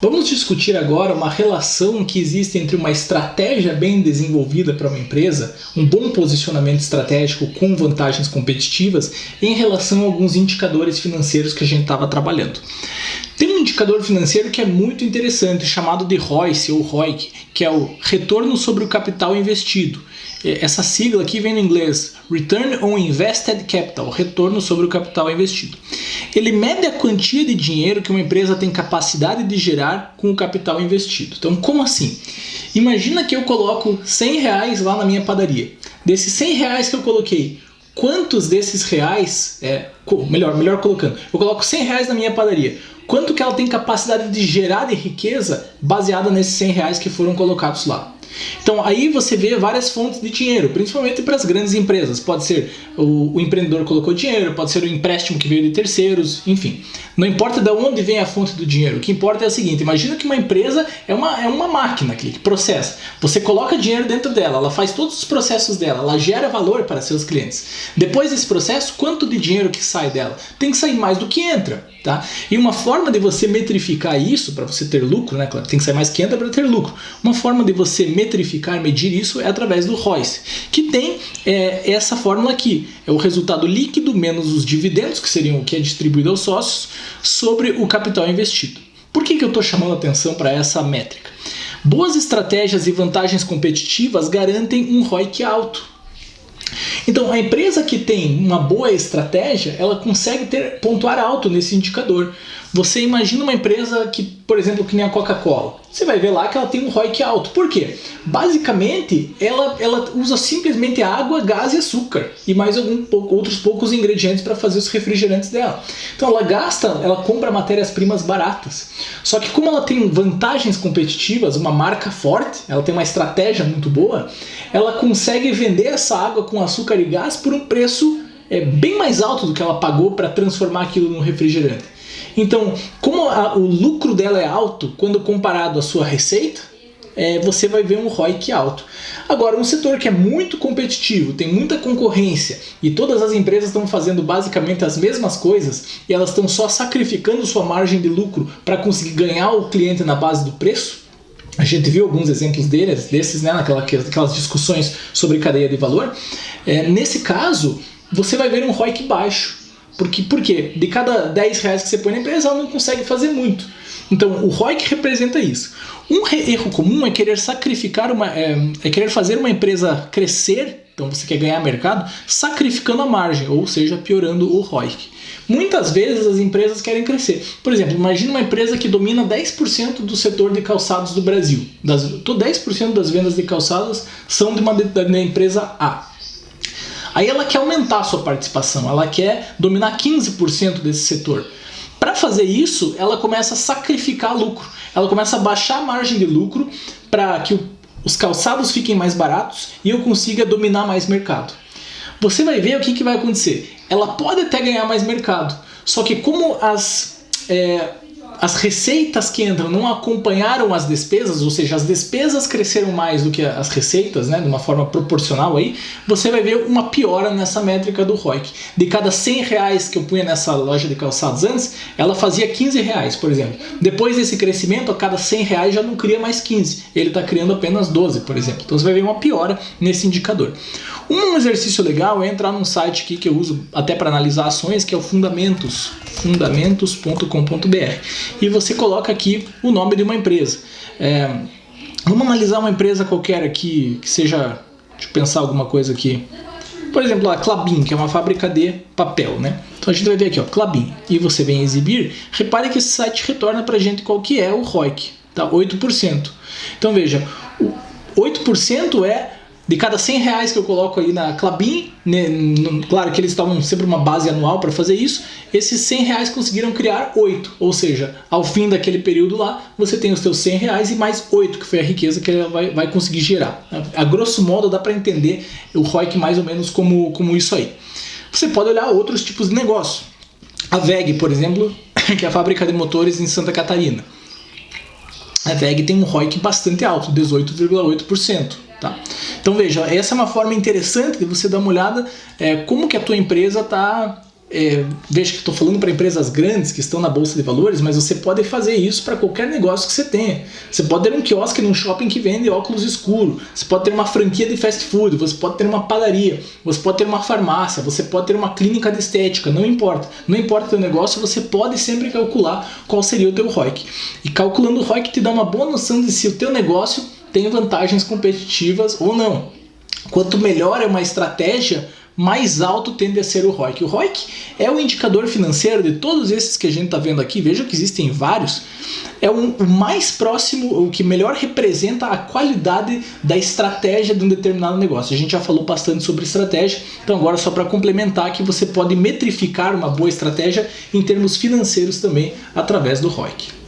Vamos discutir agora uma relação que existe entre uma estratégia bem desenvolvida para uma empresa, um bom posicionamento estratégico com vantagens competitivas, em relação a alguns indicadores financeiros que a gente estava trabalhando. Tem um indicador financeiro que é muito interessante, chamado de ROIC ou ROIC, que é o retorno sobre o capital investido. Essa sigla aqui vem no inglês, Return on Invested Capital, retorno sobre o capital investido. Ele mede a quantia de dinheiro que uma empresa tem capacidade de gerar com o capital investido. Então, como assim? Imagina que eu coloco R$100 lá na minha padaria. Desses R$100 que eu coloquei, quantos desses reais, melhor colocando, eu coloco R$100 na minha padaria, quanto que ela tem capacidade de gerar de riqueza baseada nesses R$100 que foram colocados lá? Então aí você vê várias fontes de dinheiro, principalmente para as grandes empresas. Pode ser o empreendedor colocou dinheiro, pode ser o empréstimo que veio de terceiros, enfim. Não importa de onde vem a fonte do dinheiro, o que importa é o seguinte: imagina que uma empresa é uma máquina que processa. Você coloca dinheiro dentro dela, ela faz todos os processos dela, ela gera valor para seus clientes. Depois desse processo, quanto de dinheiro que sai dela? Tem que sair mais do que entra. Tá? E uma forma de você metrificar isso, para você ter lucro, né? Claro, tem que sair mais que entra para ter lucro. Uma forma de você metrificar, medir isso, é através do ROIC, que tem essa fórmula aqui. É o resultado líquido menos os dividendos, que seriam o que é distribuído aos sócios, sobre o capital investido. Por que eu estou chamando atenção para essa métrica? Boas estratégias e vantagens competitivas garantem um ROIC alto. Então, a empresa que tem uma boa estratégia, ela consegue pontuar alto nesse indicador. Você imagina uma empresa que, por exemplo, que nem a Coca-Cola. Você vai ver lá que ela tem um ROIC alto. Por quê? Basicamente, ela usa simplesmente água, gás e açúcar e mais outros poucos ingredientes para fazer os refrigerantes dela. Então ela compra matérias-primas baratas. Só que como ela tem vantagens competitivas, uma marca forte, ela tem uma estratégia muito boa, ela consegue vender essa água com açúcar e gás por um preço bem mais alto do que ela pagou para transformar aquilo num refrigerante. Então, como o lucro dela é alto, quando comparado à sua receita, você vai ver um ROIC alto. Agora, um setor que é muito competitivo, tem muita concorrência e todas as empresas estão fazendo basicamente as mesmas coisas e elas estão só sacrificando sua margem de lucro para conseguir ganhar o cliente na base do preço. A gente viu alguns exemplos desses, né, naquelas discussões sobre cadeia de valor. Nesse caso, você vai ver um ROIC baixo. Por quê? De cada R$10 que você põe na empresa, ela não consegue fazer muito. Então, o ROIC representa isso. Um erro comum é querer querer fazer uma empresa crescer, então você quer ganhar mercado, sacrificando a margem, ou seja, piorando o ROIC. Muitas vezes as empresas querem crescer. Por exemplo, imagine uma empresa que domina 10% do setor de calçados do Brasil. 10% das vendas de calçados são da empresa A. Aí ela quer aumentar a sua participação, ela quer dominar 15% desse setor. Para fazer isso, ela começa a sacrificar lucro, ela começa a baixar a margem de lucro para que os calçados fiquem mais baratos e eu consiga dominar mais mercado. Você vai ver o que vai acontecer. Ela pode até ganhar mais mercado, só que como as receitas que entram não acompanharam as despesas, ou seja, as despesas cresceram mais do que as receitas, né, de uma forma proporcional aí, você vai ver uma piora nessa métrica do ROIC. De cada R$100 que eu punha nessa loja de calçados antes, ela fazia R$15, por exemplo. Depois desse crescimento, a cada R$100 já não cria mais 15, ele está criando apenas 12, por exemplo. Então você vai ver uma piora nesse indicador. Um exercício legal é entrar num site aqui que eu uso até para analisar ações, que é o fundamentos.com.br. E você coloca aqui o nome de uma empresa. Vamos analisar uma empresa qualquer aqui, que seja, deixa eu pensar alguma coisa aqui. Por exemplo, a Klabin, que é uma fábrica de papel, né? Então a gente vai ver aqui, ó, Klabin. E você vem exibir, repare que esse site retorna para a gente qual que é o ROIC, tá? 8%. Então veja, 8% é de cada R$100 que eu coloco aí na Klabin, né, claro que eles estavam sempre uma base anual para fazer isso, esses R$100 conseguiram criar 8, ou seja, ao fim daquele período lá, você tem os seus R$100 e mais 8, que foi a riqueza que ela vai conseguir gerar. A grosso modo dá para entender o ROIC mais ou menos como isso aí. Você pode olhar outros tipos de negócio. A WEG, por exemplo, que é a fábrica de motores em Santa Catarina. A WEG tem um ROIC bastante alto, 18,8%. Tá? Então veja, essa é uma forma interessante de você dar uma olhada como que a tua empresa está veja que estou falando para empresas grandes que estão na Bolsa de Valores, mas você pode fazer isso para qualquer negócio que você tenha. Você pode ter um quiosque num shopping que vende óculos escuros, você pode ter uma franquia de fast food, você pode ter uma padaria, você pode ter uma farmácia, você pode ter uma clínica de estética, não importa. Não importa o teu negócio, você pode sempre calcular qual seria o teu ROIC. E calculando o ROIC te dá uma boa noção de se o teu negócio tem vantagens competitivas ou não. Quanto melhor é uma estratégia, mais alto tende a ser o ROIC. O ROIC é o indicador financeiro de todos esses que a gente está vendo aqui, veja que existem vários, é o mais próximo, o que melhor representa a qualidade da estratégia de um determinado negócio. A gente já falou bastante sobre estratégia, então agora só para complementar que você pode metrificar uma boa estratégia em termos financeiros também através do ROIC.